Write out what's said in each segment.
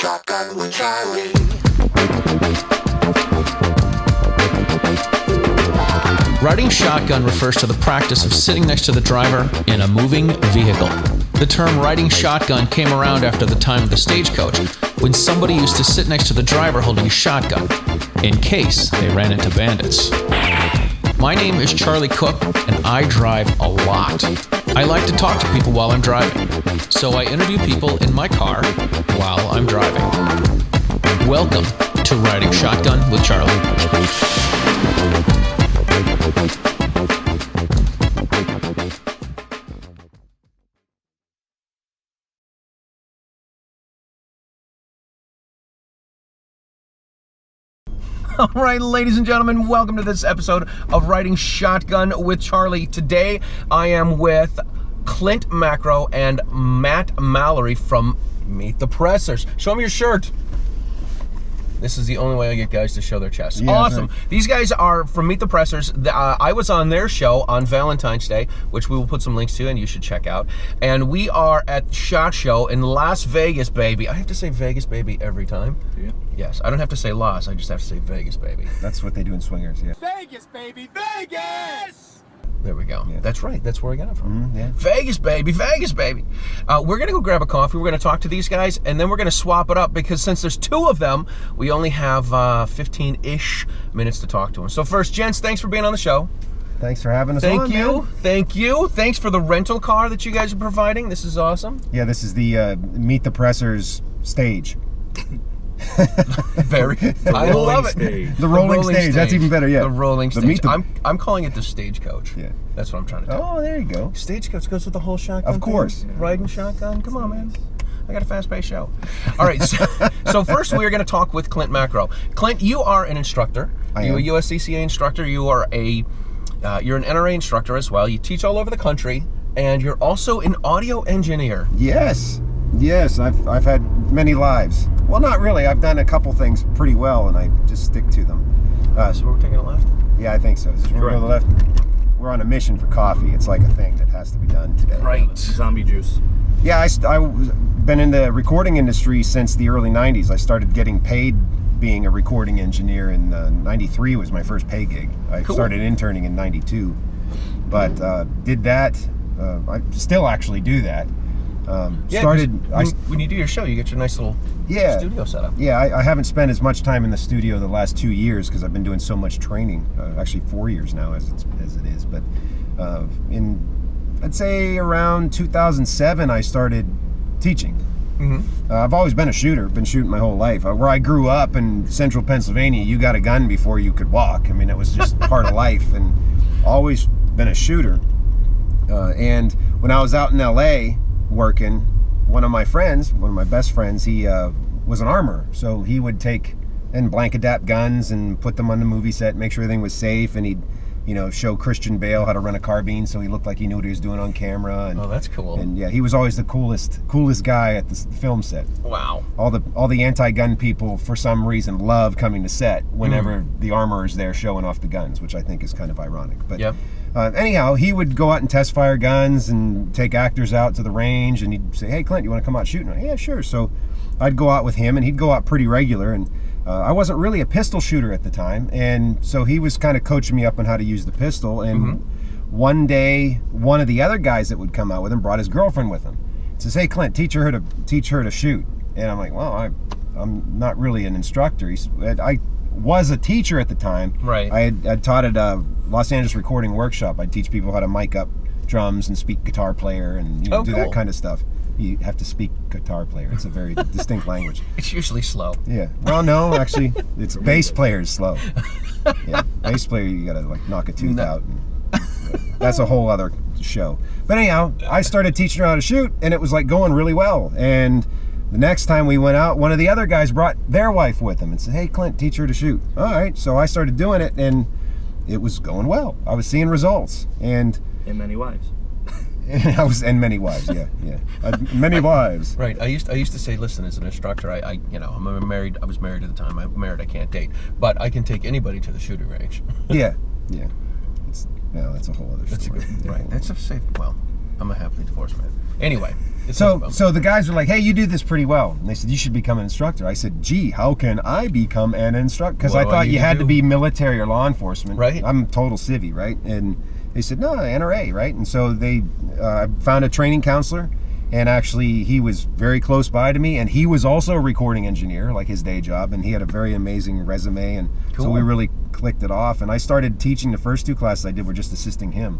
Shotgun with Charlie. Riding shotgun refers to the practice of sitting next to the driver in a moving vehicle. The term riding shotgun came around after the time of the stagecoach, when somebody used to sit next to the driver holding a shotgun, in case they ran into bandits. My name is Charlie Cook, and I drive a lot. I like to talk to people while I'm driving, so I interview people in my car while I'm driving. Welcome to Riding Shotgun with Charlie. All right, ladies and gentlemen, welcome to this episode of Riding Shotgun with Charlie. Today, I am with Klint Macro and Matt Mallory from Meet the Pressers. Show me your shirt. This is the only way I get guys to show their chests. Yeah, awesome. Right. These guys are from Meet the Pressers. I was on their show on Valentine's Day, which we will put some links to and you should check out. And we are at SHOT Show in Las Vegas, baby. I have to say Vegas, baby, every time. Yeah. Yes, I don't have to say Las, I just have to say Vegas, baby. That's what they do in swingers, yeah. Vegas, baby, Vegas! There we go. Yeah. That's right. That's where I got it from. Yeah. Vegas, baby. Vegas, baby. We're going to go grab a coffee. We're going to talk to these guys, and then we're going to swap it up because since there's two of them, we only have 15-ish minutes to talk to them. So first, gents, thanks for being on the show. Thanks for having us Thank on, you. man. Thank you. Thanks for the rental car that you guys are providing. This is awesome. Yeah, this is the Meet the Pressers stage. Very. I love it. Stage. The rolling stage. That's even better, yeah. The rolling stage. I'm calling it the stagecoach. Yeah. That's what I'm trying to do. Oh, there you go. Stagecoach goes with the whole shotgun. Of course. Thing. Riding shotgun. Come on, man. I got a fast-paced show. All right. So first, we are going to talk with Klint Macro. Klint, you are an instructor. You're a USCCA instructor. You are you're an NRA instructor as well. You teach all over the country, and you're also an audio engineer. Yes. Yes, I've had many lives. Well, not really. I've done a couple things pretty well, and I just stick to them. So we're taking a left? Yeah, I think so. We're going to the left. We're on a mission for coffee. It's like a thing that has to be done today. Right. Zombie juice. Yeah, I've been in the recording industry since the early 90s. I started getting paid being a recording engineer in 93 was my first pay gig. I started interning in 92, but did that. I still actually do that. When you do your show, you get your nice little studio set up. Yeah, I haven't spent as much time in the studio the last 2 years because I've been doing so much training. Actually, 4 years now as it is. But I'd say around 2007, I started teaching. Mm-hmm. I've always been a shooter. Been shooting my whole life. Where I grew up in central Pennsylvania, you got a gun before you could walk. I mean, it was just part of life, and always been a shooter. And when I was out in LA working, one of my best friends, he was an armorer, so he would take and blank adapt guns and put them on the movie set, make sure everything was safe, and he'd show Christian Bale how to run a carbine so he looked like he knew what he was doing on camera. And, oh, that's cool. And yeah, he was always the coolest guy at the film set. Wow. All the anti-gun people for some reason love coming to set whenever the armorer's there showing off the guns, which I think is kind of ironic. But yep. Anyhow, he would go out and test fire guns and take actors out to the range, and he'd say, "Hey, Klint, you want to come out shooting?" Yeah, sure. So I'd go out with him, and he'd go out pretty regular, and I wasn't really a pistol shooter at the time, and so he was kind of coaching me up on how to use the pistol. And one day, one of the other guys that would come out with him brought his girlfriend with him. He says, "Hey, Klint, teach her to shoot." And I'm like, "Well, I'm not really an instructor." I was a teacher at the time. Right. I'd taught at a Los Angeles recording workshop. I'd teach people how to mic up drums and speak guitar player and do that kind of stuff. You have to speak guitar player. It's a very distinct language. It's usually slow. Yeah. Well, no, actually, it's bass player is slow. Yeah, bass player, you gotta knock a tooth out. And, that's a whole other show. But anyhow, I started teaching her how to shoot, and it was going really well. And the next time we went out, one of the other guys brought their wife with him and said, "Hey, Klint, teach her to shoot." All right. So I started doing it, and it was going well. I was seeing results, and many wives. And many wives, yeah. Many wives. Right. I used to say, listen, as an instructor, I'm married. I was married at the time. I'm married. I can't date, but I can take anybody to the shooting range. Yeah. That's a whole other story. Right. That's a safe. Well, I'm a happily divorced man. Anyway. So the guys were like, hey, you do this pretty well. And they said, you should become an instructor. I said, gee, how can I become an instructor? Because I thought you had to be military or law enforcement. Right. I'm total civvy, right? And they said, no, NRA, right? And so they found a training counselor. And actually, he was very close by to me. And he was also a recording engineer, like his day job. And he had a very amazing resume. And so we really clicked it off. And I started teaching. The first 2 classes I did were just assisting him.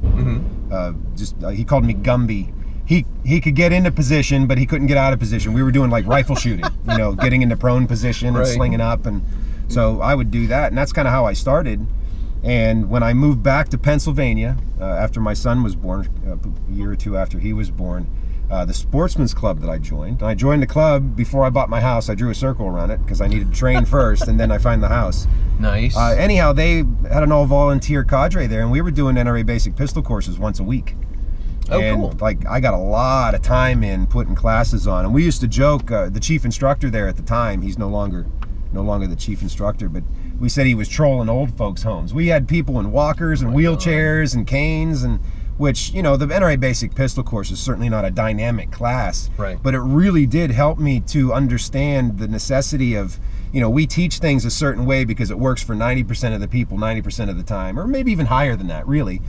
He called me Gumby. He could get into position, but he couldn't get out of position. We were doing like rifle shooting, getting into prone position and slinging up. And so I would do that. And that's kind of how I started. And when I moved back to Pennsylvania, after my son was born, a year or 2 after he was born, the sportsman's club that I joined. And I joined the club before I bought my house. I drew a circle around it because I needed to train first, and then I find the house. Nice. Anyhow, they had an all-volunteer cadre there, and we were doing NRA basic pistol courses once a week. Oh, and cool. Like, I got a lot of time in putting classes on. And we used to joke, the chief instructor there at the time, he's no longer the chief instructor, but we said he was trolling old folks' homes. We had people in walkers and wheelchairs and canes, and which, the NRA basic pistol course is certainly not a dynamic class, right? But it really did help me to understand the necessity of, we teach things a certain way because it works for 90% of the people 90% of the time, or maybe even higher than that, really.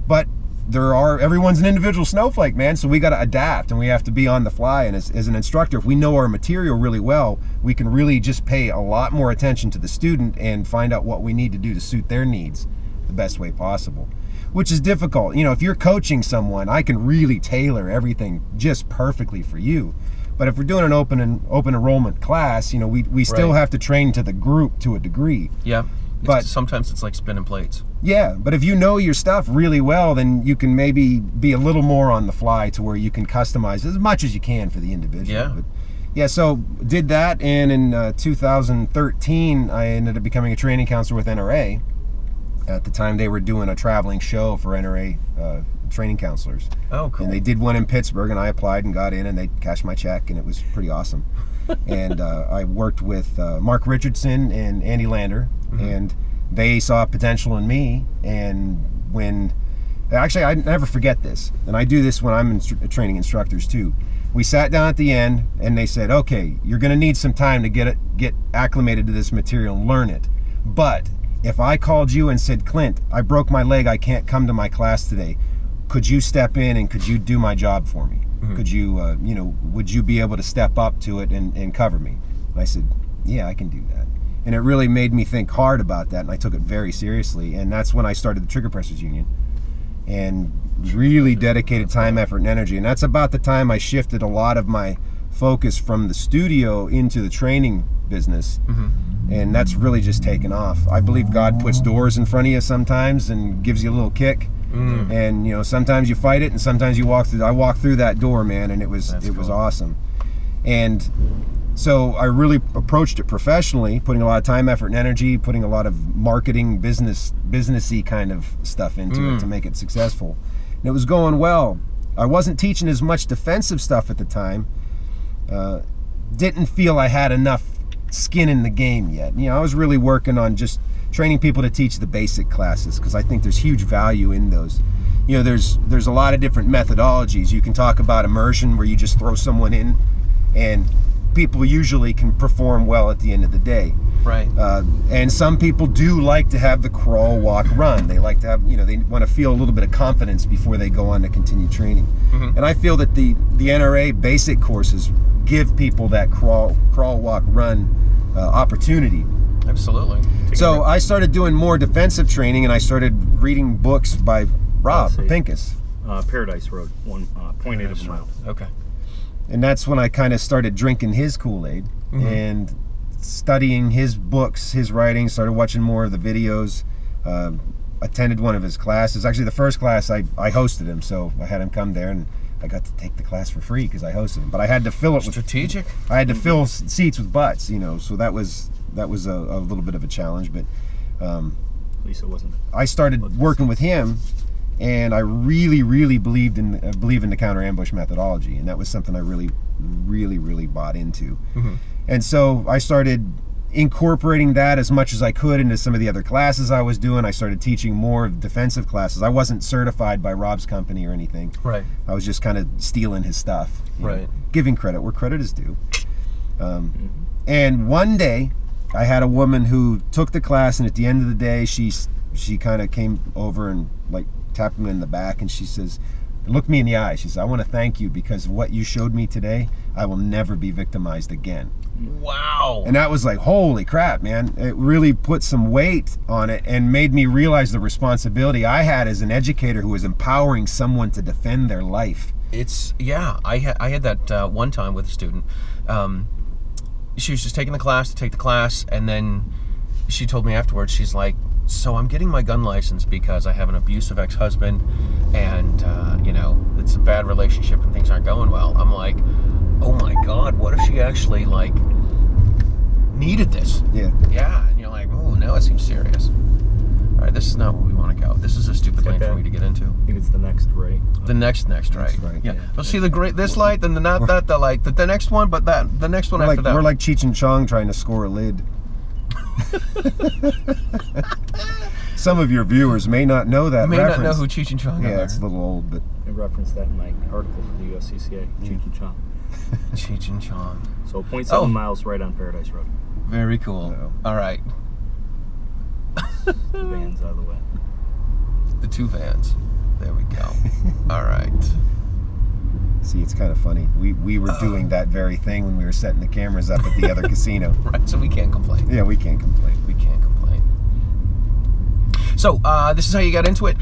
But everyone's an individual snowflake, man, so we got to adapt and we have to be on the fly. And as an instructor, if we know our material really well, we can really just pay a lot more attention to the student and find out what we need to do to suit their needs the best way possible, which is difficult. If you're coaching someone, I can really tailor everything just perfectly for you. But if we're doing an open enrollment class, we still have to train to the group to a degree. Yeah. But sometimes it's like spinning plates. Yeah, but if you know your stuff really well, then you can maybe be a little more on the fly to where you can customize as much as you can for the individual. Yeah. But yeah, so did that, and in 2013, I ended up becoming a training counselor with NRA. At the time, they were doing a traveling show for NRA training counselors. Oh, cool. And they did one in Pittsburgh, and I applied and got in, and they cashed my check, and it was pretty awesome. And I worked with Mark Richardson and Andy Lander, and they saw potential in me. And I never forget this, and I do this when I'm training instructors too. We sat down at the end, and they said, okay, you're going to need some time to get acclimated to this material and learn it. But if I called you and said, Klint, I broke my leg, I can't come to my class today, could you step in and could you do my job for me? Could you, would you be able to step up to it and cover me? And I said, yeah, I can do that. And it really made me think hard about that, and I took it very seriously. And that's when I started the Trigger Pressers Union and really dedicated time, effort, and energy. And that's about the time I shifted a lot of my focus from the studio into the training business. And that's really just taken off. I believe God puts doors in front of you sometimes and gives you a little kick. And sometimes you fight it, and sometimes you walk through. I walked through that door, man, and it was awesome. And so I really approached it professionally, putting a lot of time, effort, and energy, putting a lot of marketing, businessy kind of stuff into it to make it successful. And it was going well. I wasn't teaching as much defensive stuff at the time. Didn't feel I had enough skin in the game yet. I was really working on just training people to teach the basic classes, because I think there's huge value in those. There's a lot of different methodologies. You can talk about immersion, where you just throw someone in and people usually can perform well at the end of the day. Right. And some people do like to have the crawl, walk, run. They like to have, they want to feel a little bit of confidence before they go on to continue training. And I feel that the NRA basic courses give people that crawl, walk, run opportunity. Absolutely. So I started doing more defensive training, and I started reading books by Rob Pincus. Paradise Road, 1.8 of a mile. Okay. And that's when I kind of started drinking his Kool-Aid and studying his books, his writings, started watching more of the videos, attended one of his classes. Actually, the first class, I hosted him, so I had him come there, and I got to take the class for free because I hosted him. But I had to fill it with... Strategic? I had to fill seats with butts, so that was a little bit of a challenge. But at least it wasn't. I started working with him, and I really believe in the counter ambush methodology, and that was something I really bought into. And so I started incorporating that as much as I could into some of the other classes I was doing. I started teaching more defensive classes. I wasn't certified by Rob's company or anything. Right. I was just kind of stealing his stuff. Right. Giving credit where credit is due. And one day, I had a woman who took the class, and at the end of the day, she kind of came over and like tapped me in the back, and she says, looked me in the eye. She says, I want to thank you because what you showed me today, I will never be victimized again. Wow. And that was like, holy crap, man. It really put some weight on it and made me realize the responsibility I had as an educator who was empowering someone to defend their life. It's, yeah, I had that one time with a student. She was just taking the class to take the class, and then she told me afterwards, she's like, so I'm getting my gun license because I have an abusive ex-husband, and you know, it's a bad relationship and things aren't going well. I'm like, oh my God, what if she actually like needed this? Yeah. Yeah, and you're like, oh, now it seems serious. All right, this is not where we want to go. This is a stupid lane for me to get into. I think it's the next right. The next right. right. Yeah. We'll see this light, then the light, the next one, but the next one after that. We're like Cheech and Chong trying to score a lid. Some of your viewers may not know that may reference. not know who Cheech and Chong are. Yeah, it's a little old, but I referenced that in my article for the USCCA, Cheech and Chong. Cheech and Chong. So 0.7 miles right on Paradise Road. Very cool. All right. The van's out of the way. The two vans. There we go. All right. see, it's kind of funny. We were doing that very thing when we were setting the cameras up at the other casino. Right, so we can't complain. Yeah, we can't complain. We can't complain. So, this is how you got into it.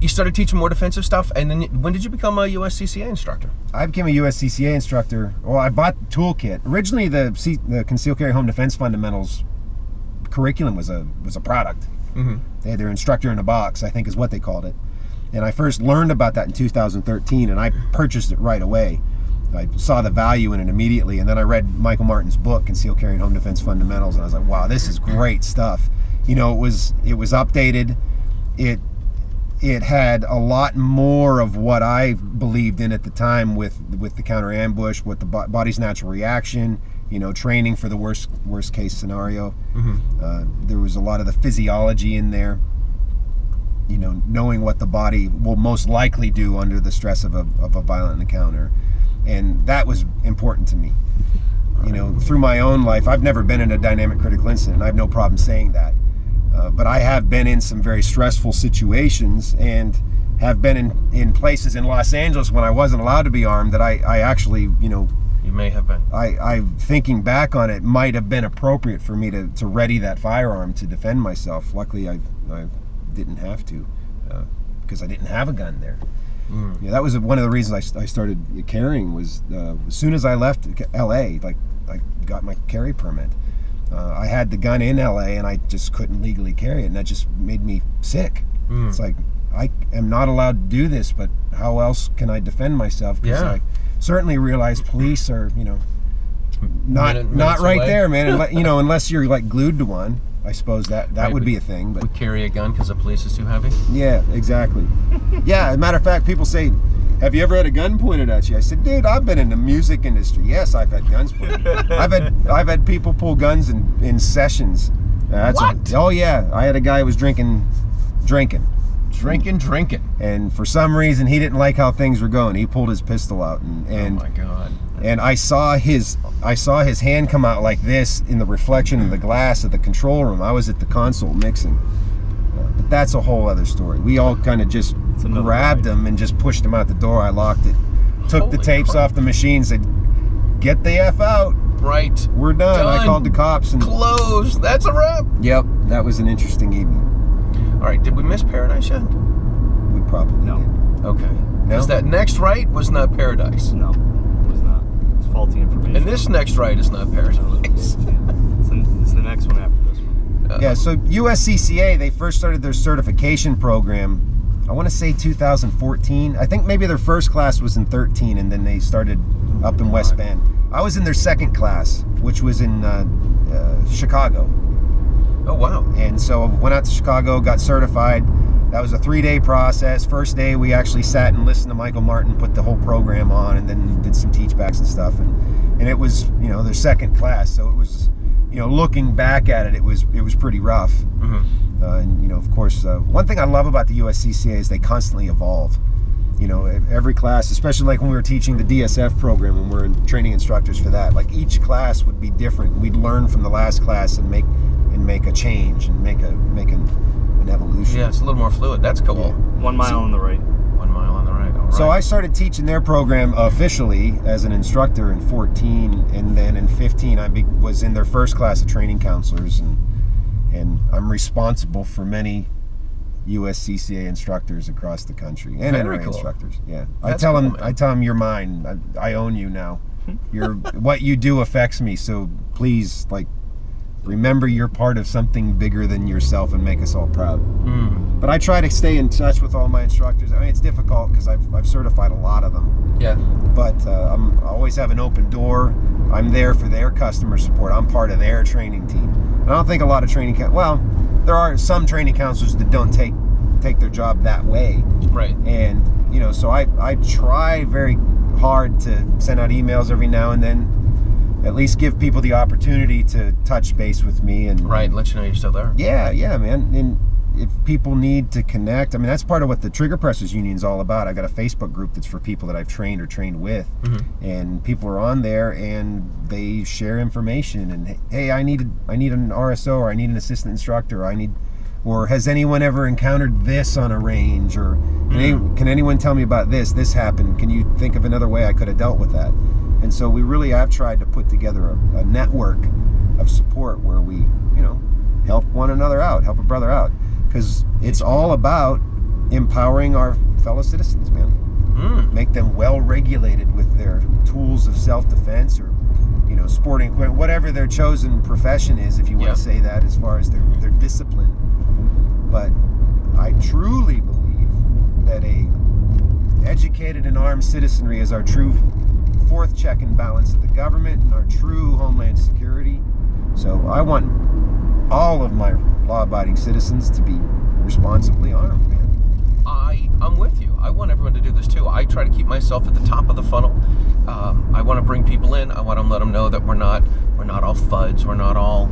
You started teaching more defensive stuff, and then when did you become a USCCA instructor? I became a USCCA instructor. Well, I bought the toolkit. Originally, the Concealed Carry Home Defense Fundamentals curriculum was a product. Mm-hmm. They had their instructor in a box, I think is what they called it. And I first learned about that in 2013, and I purchased it right away. I saw the value in it immediately, and then I read Michael Martin's book, Concealed Carry Home Defense Fundamentals, and I was like, wow, this is great stuff. You know, it was updated. It had a lot more of what I believed in at the time with the counter ambush, with the body's natural reaction, you know, training for the worst case scenario. Mm-hmm. There was a lot of the physiology in there, you know, knowing what the body will most likely do under the stress of a violent encounter. And that was important to me. You know, through my own life, I've never been in a dynamic critical incident. I have no problem saying that. But I have been in some very stressful situations and have been in places in Los Angeles when I wasn't allowed to be armed that I actually, you know... You may have been. I thinking back on it, might have been appropriate for me to ready that firearm to defend myself. Luckily, I didn't have to because I didn't have a gun there. Mm. Yeah, that was one of the reasons I started carrying was as soon as I left LA, like I got my carry permit. I had the gun in LA and I just couldn't legally carry it, and that just made me sick. Mm. It's like, I am not allowed to do this, but how else can I defend myself? Because I certainly realize police are, you know, not right there, man. And, you know, unless you're like glued to one, I suppose that right, would be a thing. But we carry a gun because the police is too heavy. Yeah, exactly. Yeah, as a matter of fact, people say, have you ever had a gun pointed at you? I said, dude, I've been in the music industry. Yes, I've had guns pointed. I've had people pull guns in sessions. What? Oh yeah, I had a guy who was drinking. And for some reason, he didn't like how things were going. He pulled his pistol out, and oh my God. And I saw his hand come out like this in the reflection of the glass at the control room. I was at the console mixing. But that's a whole other story. We all kind of just grabbed him and just pushed him out the door. I locked it, took the tapes off the machine, said, "Get the F out." Right. We're done. I called the cops and closed. That's a wrap. Yep, that was an interesting evening. All right, did we miss Paradise yet? We probably did. Okay. Because that next right was not Paradise. No, it was not. It's faulty information. And this next right is not Paradise. It's the next one after this one. Yeah, so USCCA, they first started their certification program, I want to say 2014. I think maybe their first class was in 13, and then they started up in West Bend. I was in their second class, which was in Chicago. Oh, wow. And so I went out to Chicago, got certified. That was a 3-day process. First day, we actually sat and listened to Michael Martin put the whole program on, and then did some teach backs and stuff. And and it was, you know, their second class, so it was, you know, looking back at it, it was pretty rough. And you know, of course, one thing I love about the USCCA is they constantly evolve. You know, every class, especially like when we were teaching the DSF program, when we were training instructors for that, like each class would be different. We'd learn from the last class and make a change and make an evolution. Yeah, it's a little more fluid. That's cool. Yeah. 1 mile on the right. 1 mile on the right. All right. So I started teaching their program officially as an instructor in 14, and then in 15 I was in their first class of training counselors, and I'm responsible for many USCCA instructors across the country and Very NRA cool. instructors. Yeah, That's I cool, tell them man. you're mine. I own you now. What you do affects me. So please, like, remember you're part of something bigger than yourself and make us all proud. But I try to stay in touch with all my instructors. I mean, it's difficult because I've certified a lot of them. Yeah. But I always have an open door. I'm there for their customer support. I'm part of their training team. And I don't think a lot of there are some training counselors that don't take their job that way. Right. And, you know, so I try very hard to send out emails every now and then, at least give people the opportunity to touch base with me. And Right. Let you know you're still there. yeah, man. And if people need to connect, I mean, that's part of what the Trigger Pressers Union is all about. I got a Facebook group that's for people that I've trained or trained with, and people are on there and they share information. And hey, I need an RSO, or I need an assistant instructor, or has anyone ever encountered this on a range, or can anyone tell me about this? This happened. Can you think of another way I could have dealt with that? And so we really have tried to put together a network of support where we, you know, help one another out, help a brother out. Because it's all about empowering our fellow citizens, man. Make them well regulated with their tools of self-defense, or, you know, sporting equipment, whatever their chosen profession is, if you want to say that, as far as their discipline. But I truly believe that a educated and armed citizenry is our true fourth check and balance of the government and our true homeland security. So I want all of my law-abiding citizens to be responsibly armed, man. I'm with you. I want everyone to do this too. I try to keep myself at the top of the funnel. I want to bring people in. I want to let them know that we're not all FUDs. We're not all,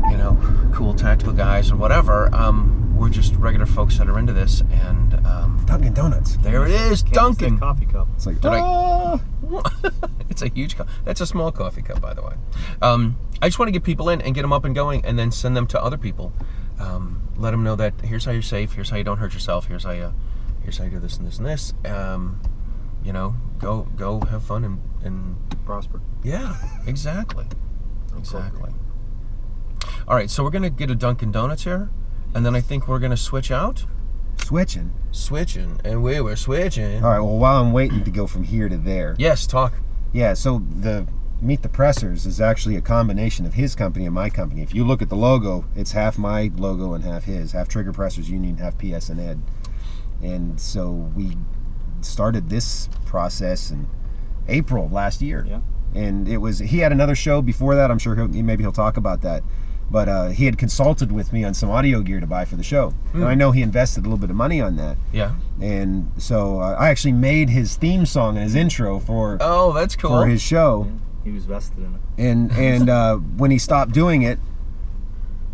you know, cool tactical guys or whatever. We're just regular folks that are into this. And Dunkin' Donuts. there it is, Dunkin'. Coffee cup. It's like, It's a huge cup. That's a small coffee cup, by the way. I just want to get people in and get them up and going, and then send them to other people. Let them know that here's how you're safe. Here's how you don't hurt yourself. Here's how you do this and this and this. You know, go have fun and Prosper. yeah, exactly. All right, so we're gonna get a Dunkin' Donuts here, and then I think we're gonna switch out. switching. And we were switching. All right, well, while I'm waiting to go from here to there. Yes, talk. Yeah, so the Meet the Pressers is actually a combination of his company and my company. If you look at the logo, it's half my logo and half his, half Trigger Pressers Union, half PS&Ed. And so we started this process in April of last year. Yeah. And he had another show before that. I'm sure maybe he'll talk about that. But he had consulted with me on some audio gear to buy for the show. And I know he invested a little bit of money on that. Yeah. And so I actually made his theme song and his intro for that's cool. for his show. He was vested in it. And when he stopped doing it,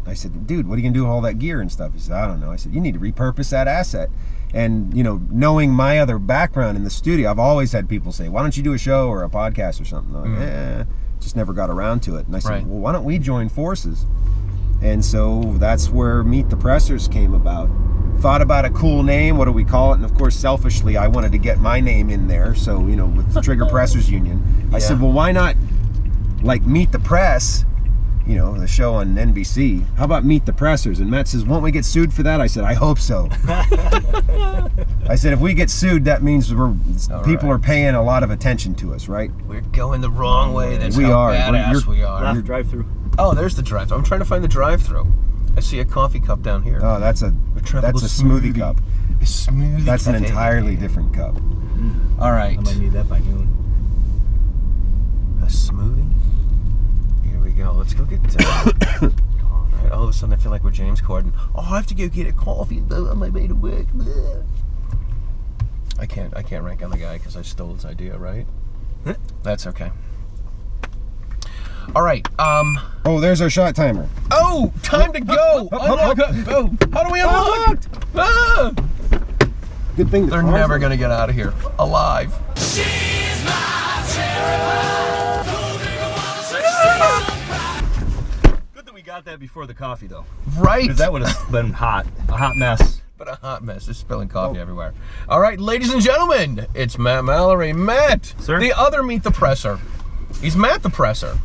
I said, dude, what are you going to do with all that gear and stuff? He said, I don't know. I said, you need to repurpose that asset. And, you know, knowing my other background in the studio, I've always had people say, why don't you do a show or a podcast or something? I'm like, just never got around to it. And I said, well, why don't we join forces? And so that's where Meet the Pressers came about. Thought about a cool name, what do we call it? And of course, selfishly, I wanted to get my name in there. So, you know, with the Trigger Pressers Union, I said, well, why not like Meet the Press, you know, the show on NBC. How about Meet the Pressers? And Matt says, won't we get sued for that? I said, I hope so. I said, if we get sued, that means people are paying a lot of attention to us, right? We're going the wrong way. That's We how are. badass we are. Left drive-through. Oh, there's the drive-thru. I'm trying to find the drive-thru. I see a coffee cup down here. Oh, that's a smoothie cup. A smoothie That's an cafe. entirely different cup. All right. I might need that by noon. A smoothie? Here we go. Let's go get all right, all of a sudden I feel like we're James Corden. Oh, I have to go get a coffee on my way to work. I can't rank on the guy because I stole his idea, right? That's okay. All right. Oh, there's our shot timer. Oh, time to go. Unlock. Oh, how do we unlock? Ah! Good thing They're never gonna get out of here alive. Good that we got that before the coffee, though. Right. Because that would have been hot. A hot mess. But a hot mess. Just spilling coffee everywhere. All right, ladies and gentlemen, it's Matt Mallory. Matt, Sir? the other Meet the Presser. He's Matt the Presser.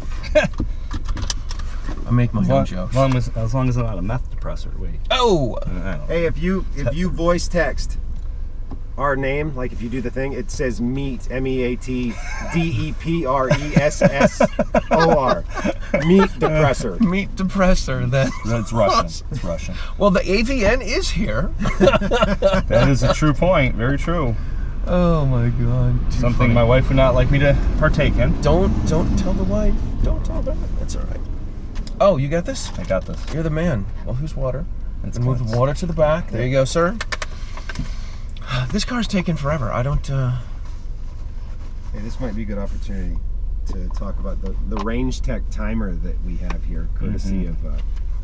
I make my own jokes. As long as I'm not a meth depressor. Wait. Oh. I don't know. Hey, if you voice text our name, like if you do the thing, it says meet, MEATDEPRESSOR. Meet depressor. Meet depressor. That's Russian. It's Russian. Well, the AVN is here. That is a true point. Very true. Oh my God. Something my wife would not like me to partake in. Don't tell the wife. Don't tell her. That's all right. Oh, you got this? I got this. You're the man. Well, who's water? It's Move Klint's. the water to the back. There you go, sir. This car's taking forever. I don't. Hey, this might be a good opportunity to talk about the range tech timer that we have here, courtesy of the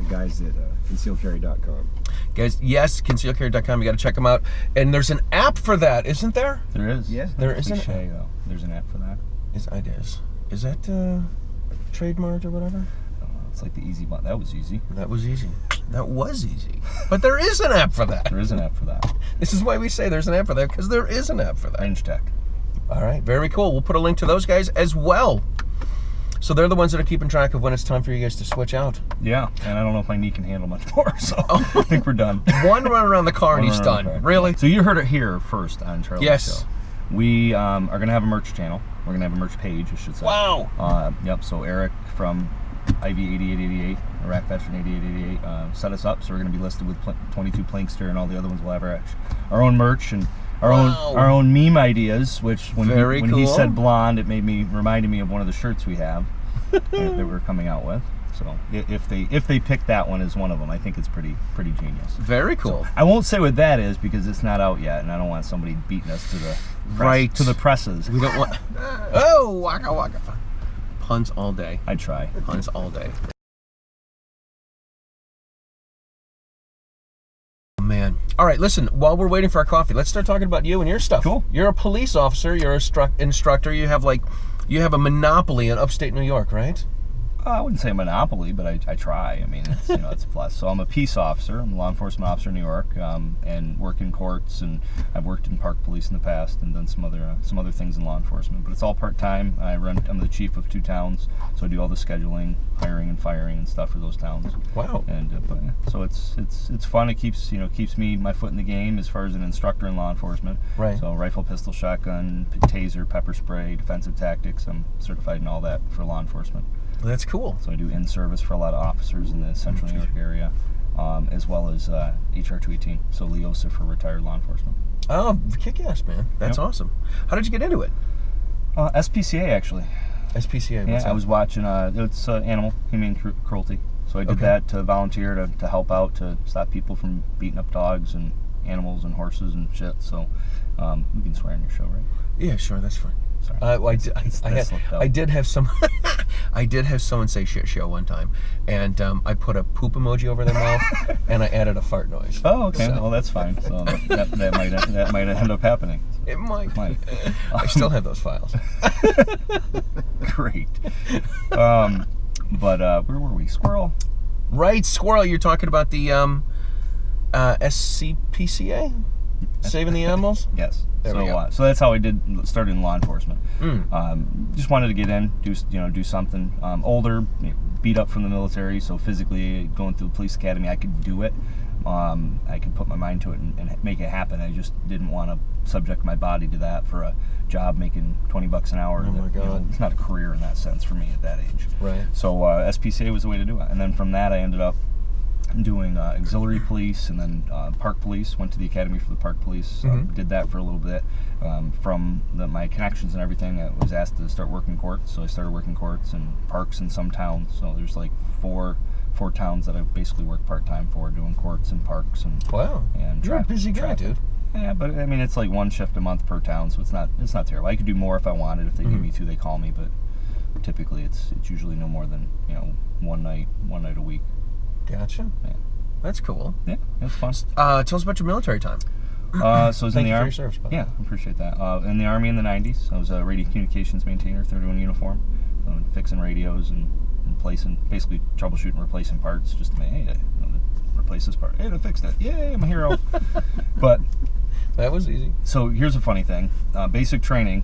guys at concealcarry.com. Guys, yes, concealcarry.com. You got to check them out. And there's an app for that, isn't there? There is. Yeah. There is an Cliche, though. There's an app for that. Is that trademarked or whatever? It's like the easy button. That was easy. That was easy. That was easy. But there is an app for that. There is an app for that. This is why we say there's an app for that, because there is an app for that. Range Tech. All right, very cool. We'll put a link to those guys as well. So they're the ones that are keeping track of when it's time for you guys to switch out. Yeah, and I don't know if my knee can handle much more, so I think we're done. One run around the car and he's done. Really? So you heard it here first on Charlie's Yes. show. We are going to have a merch channel. We're going to have a merch page, I should say. Wow. Yep, so Eric from IV8888, Iraq Veteran 8888, set us up. So we're going to be listed with 22 Plinkster, and all the other ones will have our own merch and our own meme ideas, which when he said blonde, it reminded me of one of the shirts we have that we're coming out with. So if they pick that one as one of them, I think it's pretty genius. Very cool. So I won't say what that is because it's not out yet, and I don't want somebody beating us to the to the presses. We don't want. Oh, waka waka. Puns all day. I try. Puns all day. Oh, man. All right, listen, while we're waiting for our coffee, let's start talking about you and your stuff. Cool. You're a police officer, you're an instructor, you have a monopoly in upstate New York, right? I wouldn't say monopoly, but I try. I mean, it's, it's a plus. So I'm a peace officer. I'm a law enforcement officer in New York, and work in courts, and I've worked in park police in the past, and done some other things in law enforcement. But it's all part time. I'm the chief of 2 towns, so I do all the scheduling, hiring, and firing and stuff for those towns. Wow. And so it's fun. It keeps me my foot in the game as far as an instructor in law enforcement. Right. So rifle, pistol, shotgun, taser, pepper spray, defensive tactics. I'm certified in all that for law enforcement. That's cool. So I do in-service for a lot of officers in the central New York area, as well as HR 218, so LEOSA for retired law enforcement. Oh, kick-ass, man. That's awesome. How did you get into it? SPCA, actually. SPCA, Yeah, I was watching, it's animal humane cruelty. So I did that to volunteer to help out, to stop people from beating up dogs and animals and horses and shit. So we can swear on your show, right? Yeah, sure, that's fine. Sorry. I did have some. I did have someone say shit show one time, and I put a poop emoji over their mouth, and I added a fart noise. Oh, okay. So. Well, that's fine. So that might end up happening. It might. It might. I still have those files. Great. But where were we? Squirrel. Right, squirrel. You're talking about the SCPCA, saving the animals. Yes. There we go. So that's how I started in law enforcement. Just wanted to get in, do something. Older, beat up from the military, so physically going through the police academy, I could do it. I could put my mind to it and make it happen. I just didn't want to subject my body to that for a job making $20 an hour. Oh my God. It's not a career in that sense for me at that age. Right. So SPCA was the way to do it. And then from that, I ended up doing auxiliary police, and then park police. Went to the academy for the park police. Did that for a little bit. From my connections and everything, I was asked to start working courts. So I started working courts and parks in some towns. So there's like four towns that I basically work part-time for, doing courts and parks and Wow. And You're a busy guy, dude. Yeah, but I mean it's like one shift a month per town, so it's not terrible. I could do more if I wanted. If they need me to, they call me. But typically it's usually no more than one night a week. Gotcha. Yeah. That's cool. Yeah, it's fun. Tell us about your military time. So I was in Thank the you for Army. your service, buddy. Yeah, I appreciate that. In the Army in the 90s, I was a radio communications maintainer, 31 uniform, fixing radios and replacing, basically troubleshooting, replacing parts. Just to make, hey, replace this part. Hey, to fix that. Yay, I'm a hero. But that was easy. so here's a funny thing. Basic training.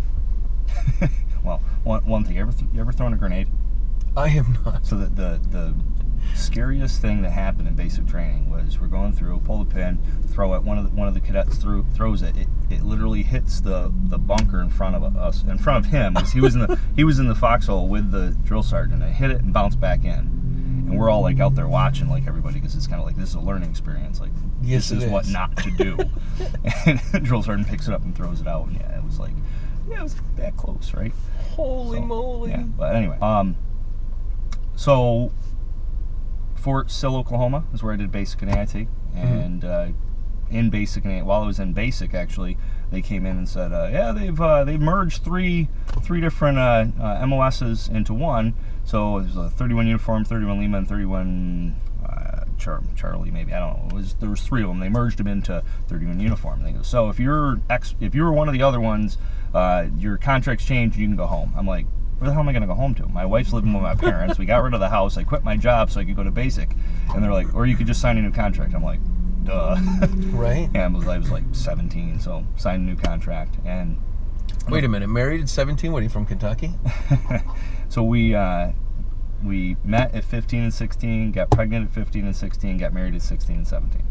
Well, one thing. You ever thrown a grenade? I have not. So the scariest thing that happened in basic training was we're going through, pull the pin, throw it. One of the cadets throws it. It literally hits the bunker in front of us, in front of him, because he was in the foxhole with the drill sergeant. It hit it and bounced back in, and we're all like out there watching, like everybody, because it's kind of like this is a learning experience. Like Yes, this it is what is. not to do. And the drill sergeant picks it up and throws it out. And yeah, it was like, it was that close, right? Holy moly. Yeah, but anyway, so Fort Sill, Oklahoma is where I did basic and AIT, and in basic and while I was in basic, actually, they came in and said, yeah, they've merged three different MOSs into one. So it was a 31 uniform, 31 Lima, and 31 Charlie, maybe, I don't know. There was three of them. They merged them into 31 uniform. And they go, so if you're one of the other ones, your contract's changed, you can go home. I'm like, where the hell am I going to go home to? My wife's living with my parents. We got rid of the house. I quit my job so I could go to basic. And they're like, or you could just sign a new contract. I'm like, duh. Right. And I was like 17, so signed a new contract. And Wait a minute. Married at 17? What, are you from Kentucky? so we met at 15 and 16, got pregnant at 15 and 16, got married at 16 and 17.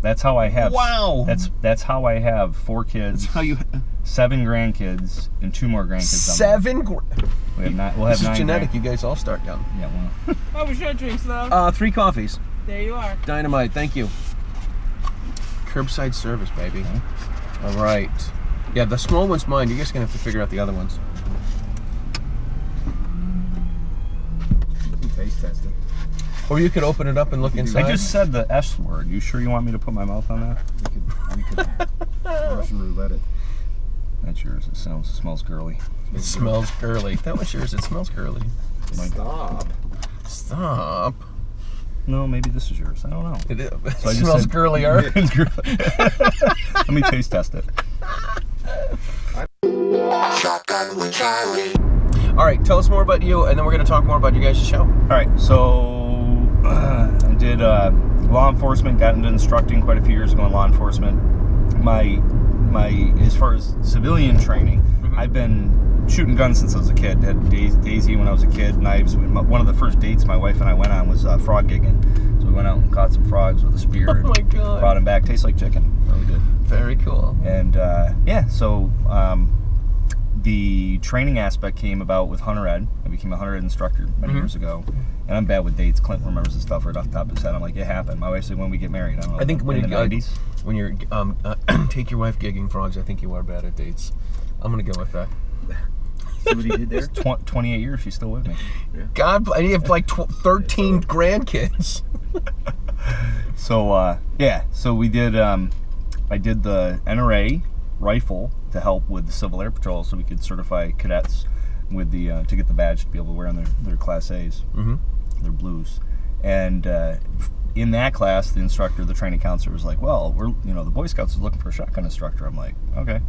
That's how I have. Wow. That's how I have 4 kids. That's how you. 7 grandkids and 2 more grandkids. 7? We'll have This 9. is genetic. You guys all start young. Yeah. Well. What was your drinks, though? 3 coffees. There you are. Dynamite. Thank you. Curbside service, baby. Okay. All right. Yeah, the small one's mine. You guys are going to have to figure out the other ones. You can taste test it. Or you could open it up and look inside. I just said the S word. You sure you want me to put my mouth on that? We could Russian roulette it. That's yours. It smells girly. It smells girly. That was yours. It smells girly. Stop. Stop. No, maybe this is yours. I don't know. It So I just smells said- girlier. Let me taste test it. Shotgun with Charlie. All right, tell us more about you, and then we're going to talk more about your guys' show. All right, so I did law enforcement, got into instructing quite a few years ago in law enforcement. My as far as civilian training, I've been shooting guns since I was a kid. Had Daisy when I was a kid, knives. One of the first dates my wife and I went on was frog gigging. So we went out and caught some frogs with a spear and Oh my God. brought them back. Tastes like chicken. Really good. Very cool. And yeah, so the training aspect came about with Hunter Ed. I became a Hunter Ed instructor many years ago. And I'm bad with dates. Clint remembers the stuff right off the top of his head. I'm like, it happened. My wife said when we get married. I don't know. I think when in the 90s. when you're take your wife gigging frogs, I think you are bad at dates. I'm gonna go with that. See what he did there? 28 years, she's still with me. God, and you have like 13 grandkids. So yeah, so we did. I did the NRA rifle to help with the Civil Air Patrol, so we could certify cadets with the to get the badge to be able to wear on their Class A's, their blues. And in that class, the instructor, the training counselor, was like, "Well, the Boy Scouts is looking for a shotgun instructor." I'm like, "Okay."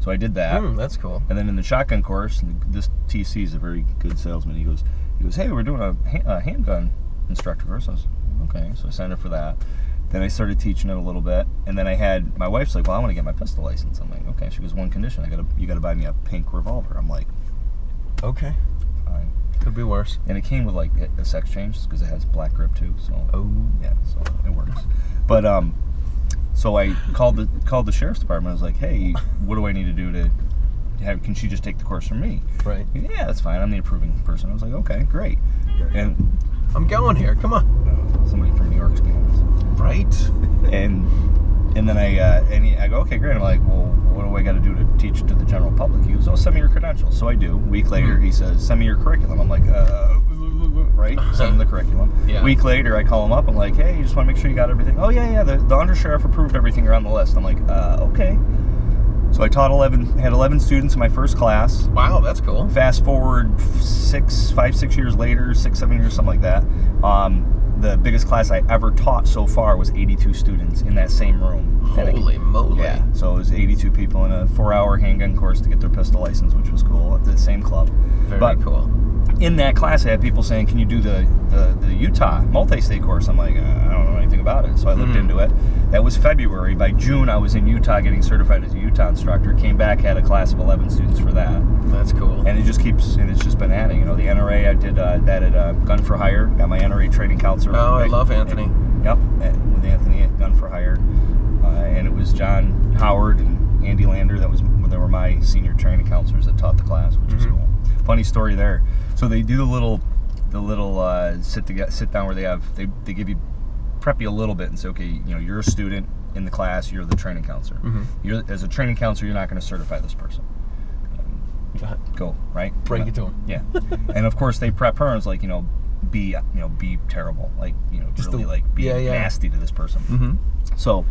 So I did that. That's cool. And then in the shotgun course, and this TC is a very good salesman. He goes, "Hey, we're doing a handgun instructor course." I was okay, so I signed up for that. Then I started teaching it a little bit, and then I had my wife's like, "Well, I want to get my pistol license." I'm like, "Okay." She goes, "One condition, you got to buy me a pink revolver." I'm like, Okay. "Fine." Could be worse. And it came with like a sex change because it has black grip too. So yeah, so it works. But so I called the sheriff's department. I was like, "Hey, what do I need to do to have? Can she just take the course from me?" Right. Yeah, that's fine. I'm the approving person. I was like, "Okay, great." And I'm going here. Come on. somebody from New York's behind us. Right. And then I go, "Okay, great." I'm like, "Well, what do I got to do to teach to the general public?" He goes, "Oh, send me your credentials." So I do. A week later, he says, "Send me your curriculum." I'm like, right? Send him the curriculum. Yeah. Week later, I call him up. I'm like, "Hey, you just want to make sure you got everything?" "Oh, yeah, the undersheriff approved everything. You're on the list." I'm like, "Okay." So I taught 11 students in my first class. Wow, that's cool. Fast forward 5-6 years later, 6-7 years, something like that. The biggest class I ever taught so far was 82 students in that same room. Holy moly. Yeah, so it was 82 people in a 4-hour handgun course to get their pistol license, which was cool, at the same club. Very cool. In that class, I had people saying, can you do the Utah multi-state course? I'm like, I don't know anything about it. So I looked into it. That was February. By June, I was in Utah getting certified as a Utah instructor. Came back, had a class of 11 students for that. That's cool. And it just keeps, and it's just been adding. You know, the NRA, I did that at Gun for Hire. Got my NRA training counselor. Oh, I love Anthony. Yep, with Anthony at Gun for Hire. And it was John Howard and Andy Lander. They were my senior training counselors that taught the class, which was cool. Funny story there. So they do the little sit down where they give you, prep you a little bit and say, okay, you know, you're a student in the class, you're the training counselor. As a training counselor, you're not going to certify this person. Go, right? Break it to them. Yeah. And of course they prep her and it's like, be terrible, like, just really be nasty to this person. So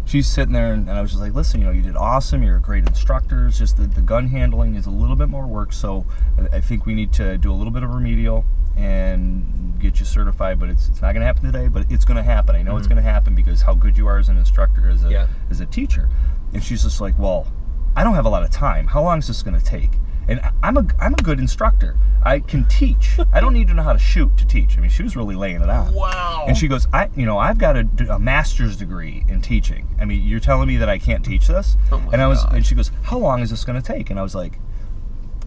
she's sitting there and I was just like, listen, you did awesome, you're a great instructor, it's just that the gun handling is a little bit more work, so I think we need to do a little bit of remedial and get you certified, but it's not going to happen today, but it's going to happen. I know it's going to happen because how good you are as an instructor, as a teacher. And she's just like, well, I don't have a lot of time. How long is this going to take? And I'm a good instructor. I can teach. I don't need to know how to shoot to teach. I mean, she was really laying it out. Wow. And she goes, I've got a master's degree in teaching. I mean, you're telling me that I can't teach this? Oh my God. And she goes, how long is this going to take? And I was like,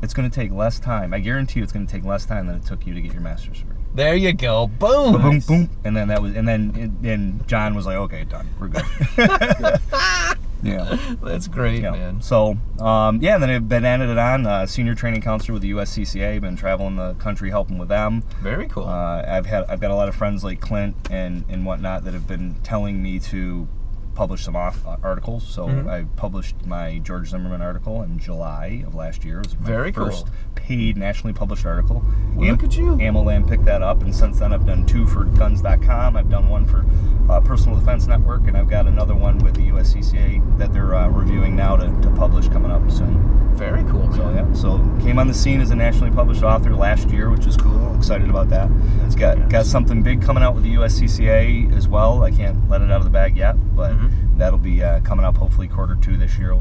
it's going to take less time. I guarantee you, it's going to take less time than it took you to get your master's degree. There you go. Boom. Boom, boom. And then and John was like, okay, done. We're good. Yeah. That's great, man. So, and then I've been added it on, senior training counselor with the USCCA, been traveling the country helping with them. Very cool. I've got a lot of friends like Klint and whatnot that have been telling me to publish some articles. So I published my George Zimmerman article in July of last year. It was my first paid nationally published article. Look at you. AmmoLand picked that up, and since then I've done 2 for guns.com. I've done 1 for Personal Defense Network, and I've got another one with the USCCA that they're reviewing now to publish coming up soon. Very cool, man. So came on the scene as a nationally published author last year, which is cool. Excited about that. It's got something big coming out with the USCCA as well. I can't let it out of the bag yet, but that'll be coming up hopefully Q2 this year.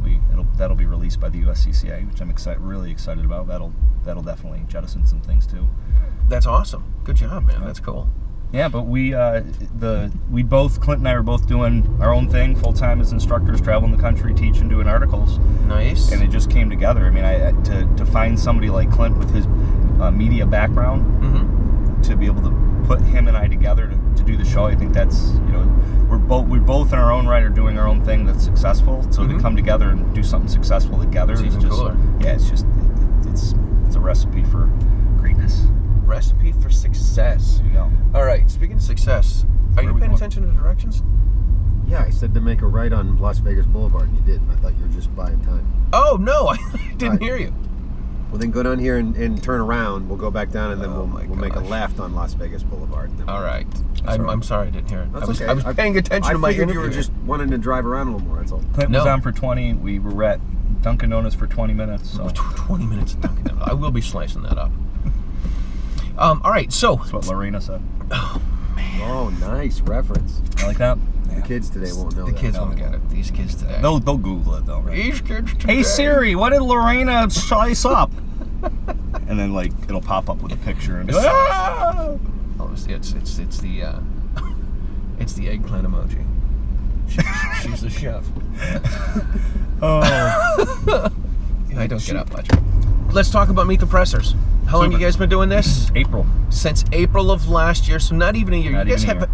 That'll be released by the USCCA, which I'm really excited about. That'll definitely jettison some things too. That's awesome. Good job, man. That's cool. Yeah, but Klint and I are both doing our own thing full time as instructors, traveling the country, teaching, doing articles. Nice. And it just came together. I mean, to find somebody like Klint with his media background, to be able to put him and I together to do the show, I think that's, we're both in our own right are doing our own thing that's successful. So to come together and do something successful together is just cooler. Yeah, it's a recipe for greatness. Recipe for success. There you go. All right, speaking of success, are you paying attention to the directions? Yeah, I said to make a right on Las Vegas Boulevard, and you didn't. I thought you were just buying time. Oh, no, I didn't hear you. Well, then go down here and turn around. We'll go back down, and then we'll make a left on Las Vegas Boulevard. All right. I'm sorry I didn't hear it. That's okay. I was paying attention to my interview. You were just wanting to drive around a little more, that's all. Klint was on for 20. We were at Dunkin' Donuts for 20 minutes. So. 20 minutes of Dunkin' Donuts. I will be slicing that up. All right, so. That's what Lorena said. Oh, man. Oh, nice reference. I like that. The kids today won't know that. The kids that. won't get it. These kids today. They'll Google it, though, right? These kids today. Hey, Siri, what did Lorena slice up? And then, it'll pop up with a picture. And Oh, it's the it's the eggplant emoji. She's the chef. Oh. I don't get up much. Let's talk about Meet the Pressers. How long you guys been doing this? April. Since April of last year, so not even a year.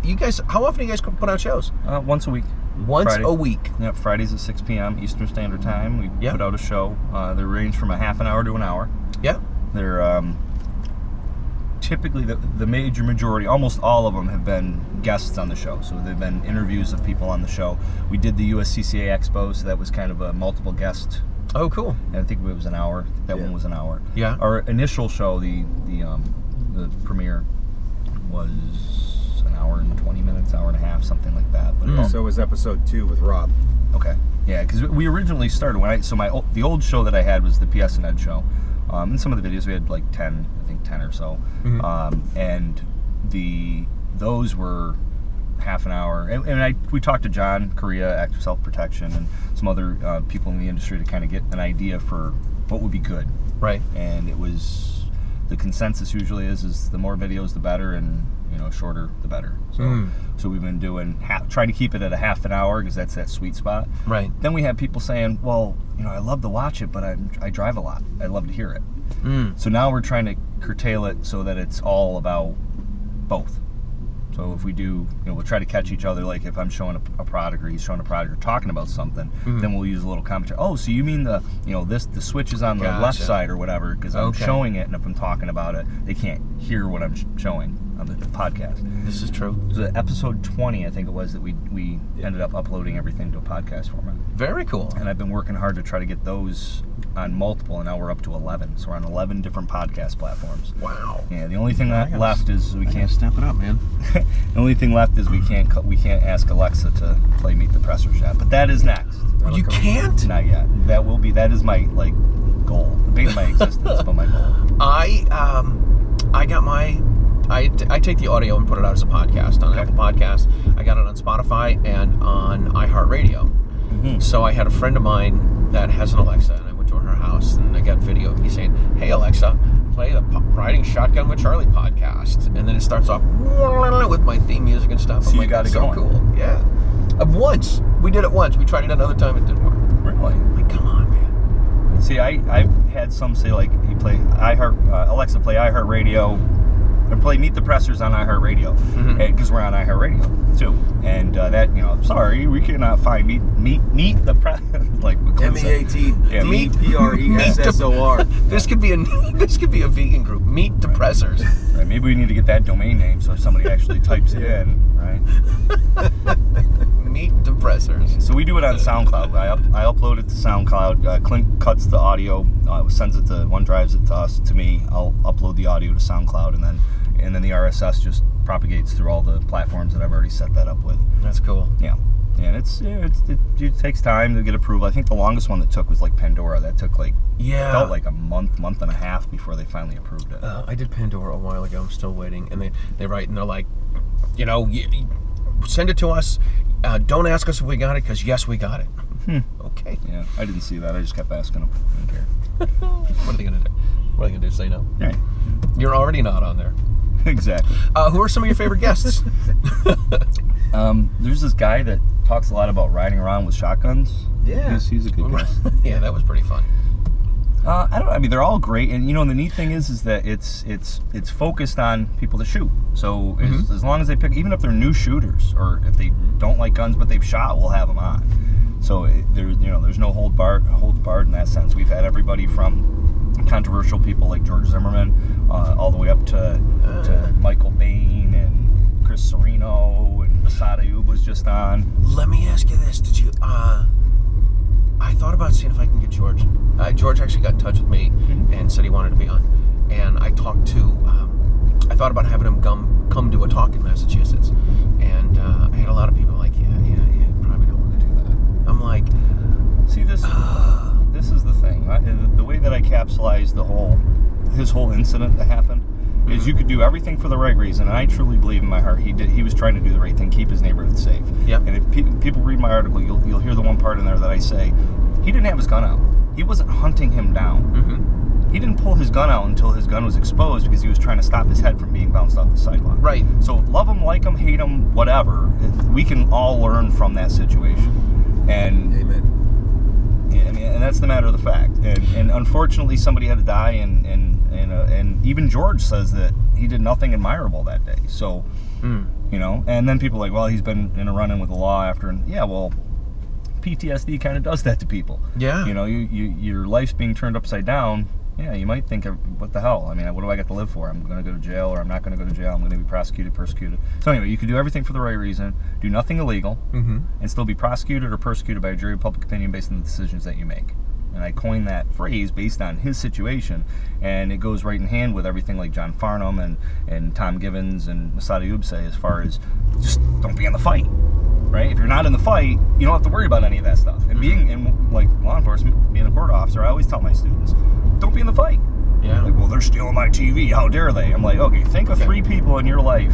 You guys, how often do you guys put out shows? Once a week. Once Friday. a week. Yeah, Fridays at 6 p.m. Eastern Standard Time. We put out a show. They range from a half an hour to an hour. Yeah. They're typically the majority, almost all of them have been guests on the show. So they've been interviews of people on the show. We did the USCCA Expo, so that was kind of a multiple guest. Oh, cool. And I think it was an hour. That one was an hour. Yeah. Our initial show, the premiere, was an hour and 20 minutes, hour and a half, something like that. But So was episode 2 with Rob. okay, yeah, because we originally started the old show that I had was the PS&Ed show. In some of the videos we had like 10 or so, and those were half an hour, and we talked to John Correa, Active Self-Protection, and some other people in the industry to kind of get an idea for what would be good. Right. And it was, the consensus usually is the more videos the better, and shorter the better. So we've been doing trying to keep it at a half an hour because that's that sweet spot. Right. Then we have people saying, well, I love to watch it, but I drive a lot. I love to hear it. So now we're trying to curtail it so that it's all about both. So if we do, we'll try to catch each other. Like if I'm showing a product or he's showing a product or talking about something, then we'll use a little commentary. Oh, so you mean the switch is on the left side or whatever, because I'm showing it, and if I'm talking about it, they can't hear what I'm showing on the podcast. This is true. So episode 20, I think it was, that we ended up uploading everything to a podcast format. Very cool. And I've been working hard to try to get those on multiple, and now we're up to 11. So we're on 11 different podcast platforms. Wow. Yeah, the only thing left is we can't step it up, man. The only thing left is we can't ask Alexa to play Meet the Pressers yet, but that is next. You can't? Not yet. That is my goal. Maybe my existence, but my goal. I take the audio and put it out as a podcast on Apple Podcasts. I got it on Spotify and on iHeartRadio. So I had a friend of mine that has an Alexa, and I went to her house and I got video of me saying, "Hey Alexa, play the Riding Shotgun with Charlie podcast," and then it starts off with my theme music and stuff. So I'm you like, got it so going. cool. Yeah. Once we did it once. We tried it another time. It didn't work. Really? Like, come on, man. See, I've had some say you play Alexa, play iHeartRadio, or play Meet the Pressers on iHeartRadio, because we're on iHeartRadio too. And that, sorry, we cannot find meet the press like MEAT Meet PRESSOR. This could be a vegan group. Meet the Pressers. Right, maybe we need to get that domain name so if somebody actually types it in, right? Meet the Pressers. So we do it on SoundCloud. I upload it to SoundCloud. Clint cuts the audio, sends it to OneDrives it to me. I'll upload the audio to SoundCloud, and then the RSS just propagates through all the platforms that I've already set that up with. That's cool. Yeah. And it takes time to get approval. I think the longest one that took was like Pandora. That took felt like a month and a half before they finally approved it. I did Pandora a while ago. I'm still waiting. And they write and they're like, send it to us. Don't ask us if we got it, because yes, we got it. Okay. Yeah, I didn't see that. I just kept asking them. I didn't care. What are they going to do? What are they going to do? Say no? Right. You're already not on there. Exactly. Who are some of your favorite guests? There's this guy that talks a lot about riding around with shotguns. Yeah. He's a good guest. Yeah, that was pretty fun. They're all great, and the neat thing is that it's focused on people to shoot. So as long as they pick, even if they're new shooters or if they don't like guns but they've shot, we'll have them on. So there's no holds barred in that sense. We've had everybody from controversial people like George Zimmerman, all the way up to Michael Bain and Chris Serino, and Masada Ayub was just on. Let me ask you this: did you? I thought about seeing if I can get George. George actually got in touch with me and said he wanted to be on. And I talked to, I thought about having him come do a talk in Massachusetts. And I had a lot of people like, yeah, probably don't want to do that. I'm like, see, this is the thing. The way that I capsulized his whole incident that happened is you could do everything for the right reason, and I truly believe in my heart he was trying to do the right thing, keep his neighborhood safe. Yep. And if people read my article, you'll hear the one part in there that I say he didn't have his gun out. He wasn't hunting him down. He didn't pull his gun out until his gun was exposed because he was trying to stop his head from being bounced off the sidewalk. Right. So love him, like him, hate him, whatever. We can all learn from that situation. And Amen. And that's the matter of the fact. And unfortunately, somebody had to die, and even George says that he did nothing admirable that day. So, and then people are like, well, he's been in a run-in with the law after, and yeah, well, PTSD kind of does that to people. Yeah. Your life's being turned upside down. Yeah, you might think, what the hell? I mean, what do I got to live for? I'm going to go to jail, or I'm not going to go to jail. I'm going to be prosecuted, persecuted. So anyway, you can do everything for the right reason, do nothing illegal, and still be prosecuted or persecuted by a jury of public opinion based on the decisions that you make. And I coined that phrase based on his situation, and it goes right in hand with everything like John Farnham and Tom Givens and Masada Ube say, as far as just don't be in the fight, right? If you're not in the fight, you don't have to worry about any of that stuff. And being in like law enforcement, being a court officer, I always tell my students, don't be in the fight. Yeah. Like, well, they're stealing my TV. How dare they? I'm like, okay, think of 3 people in your life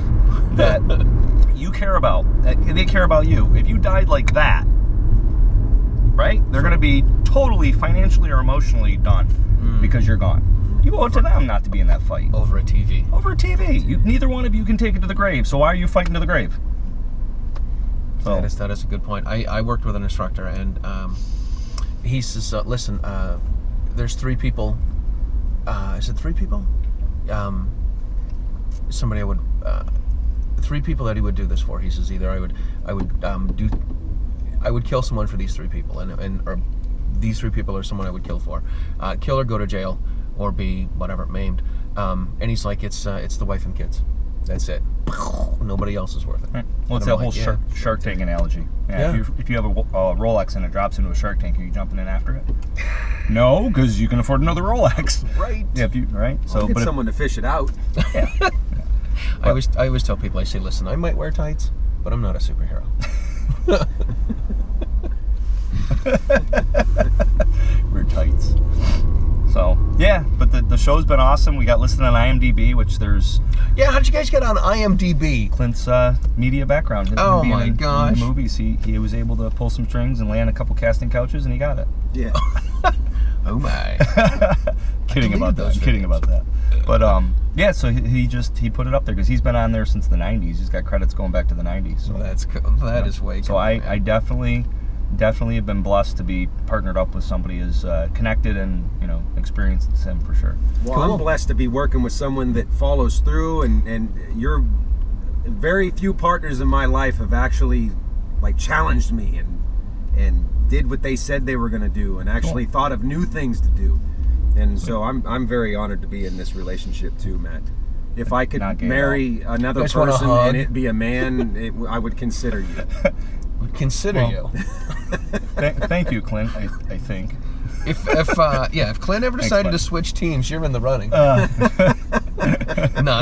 that you care about, that they care about you. If you died like that, right, they're going to be totally financially or emotionally done because you're gone. You owe it to them not to be in that fight. Over a TV. Over a TV. Neither one of you can take it to the grave, so why are you fighting to the grave? So. That is a good point. I worked with an instructor, and he says, listen, there's 3 people. Is it 3 people? Somebody I would 3 people that he would do this for. He says either I would kill someone for these 3 people, or these 3 people are someone I would kill for, kill or go to jail, or be whatever, maimed. And he's like, it's the wife and kids. That's it. Nobody else is worth it. Right. Well, it's that whole shark tank analogy. Yeah. If you have a Rolex and it drops into a shark tank, are you jumping in after it? No, because you can afford another Rolex. Right. Yeah. Right. So, get someone to fish it out. Yeah. I always tell people, I say, listen, I might wear tights, but I'm not a superhero. We're tights. So yeah, but the show's been awesome. We got listed on IMDb, which there's. Yeah, how'd you guys get on IMDb? Clint's media background. Oh my gosh! In the movies, he was able to pull some strings and land a couple casting couches, and he got it. Yeah. Oh my. Kidding about that. But yeah, so he put it up there because he's been on there since the 90s. He's got credits going back to the 90s. So that's cool. That is way cool. So I definitely have been blessed to be partnered up with somebody as connected and experienced as him for sure. Well, cool. I'm blessed to be working with someone that follows through, and you're very few partners in my life have actually like challenged me and did what they said they were going to do, and actually thought of new things to do. And so I'm very honored to be in this relationship too, Matt. If I could marry another person and it be a man, I would consider you. Consider you. Thank you, Clint. I think. If Clint ever decided to switch teams, you're in the running. Not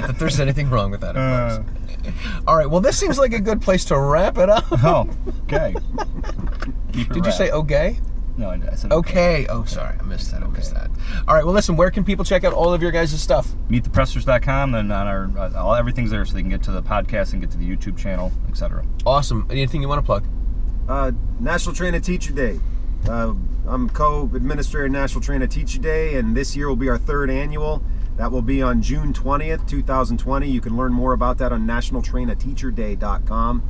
that there's anything wrong with that, of course. All right. Well, this seems like a good place to wrap it up. Oh, okay. Did you say okay? No, I said okay. Oh, sorry. I missed that. All right. Well, listen, where can people check out all of your guys' stuff? MeetThePressers.com, and on our everything's there, so they can get to the podcast and get to the YouTube channel, etc. Awesome. Anything you want to plug? National Trainer Teacher Day. I'm co-administrator of National Trainer Teacher Day, and this year will be our 3rd annual. That will be on June 20th, 2020. You can learn more about that on nationaltrainerteacherday.com.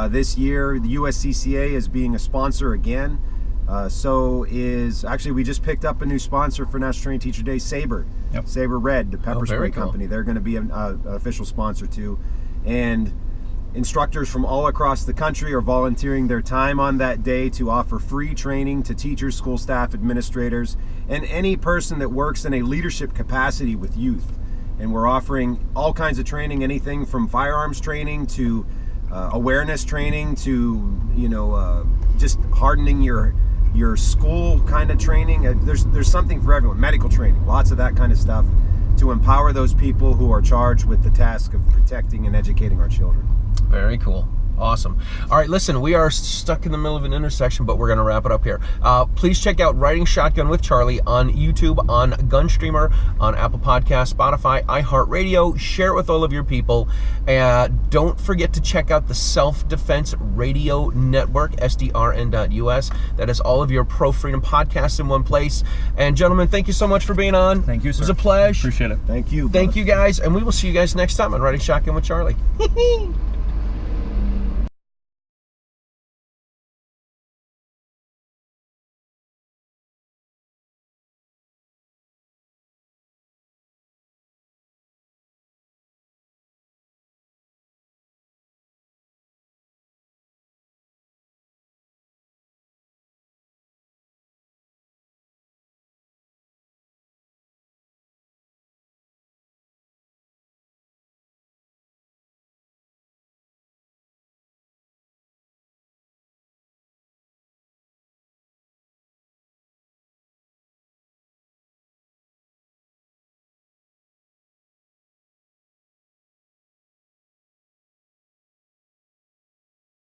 This year, the USCCA is being a sponsor again. We just picked up a new sponsor for National Trainer Teacher Day, Sabre. Yep. Sabre Red, the pepper spray company. They're going to be an official sponsor too. And instructors from all across the country are volunteering their time on that day to offer free training to teachers, school staff, administrators, and any person that works in a leadership capacity with youth. And we're offering all kinds of training, anything from firearms training to awareness training to just hardening your school kind of training. There's something for everyone. Medical training, lots of that kind of stuff to empower those people who are charged with the task of protecting and educating our children. Very cool. Awesome. All right, listen, we are stuck in the middle of an intersection, but we're going to wrap it up here. Please check out Riding Shotgun with Charlie on YouTube, on Gunstreamer, on Apple Podcasts, Spotify, iHeartRadio. Share it with all of your people. Don't forget to check out the Self-Defense Radio Network, SDRN.US. That is all of your pro-freedom podcasts in one place. And gentlemen, thank you so much for being on. Thank you, sir. It was a pleasure. Appreciate it. Thank you. Thank you, guys, and we will see you guys next time on Riding Shotgun with Charlie.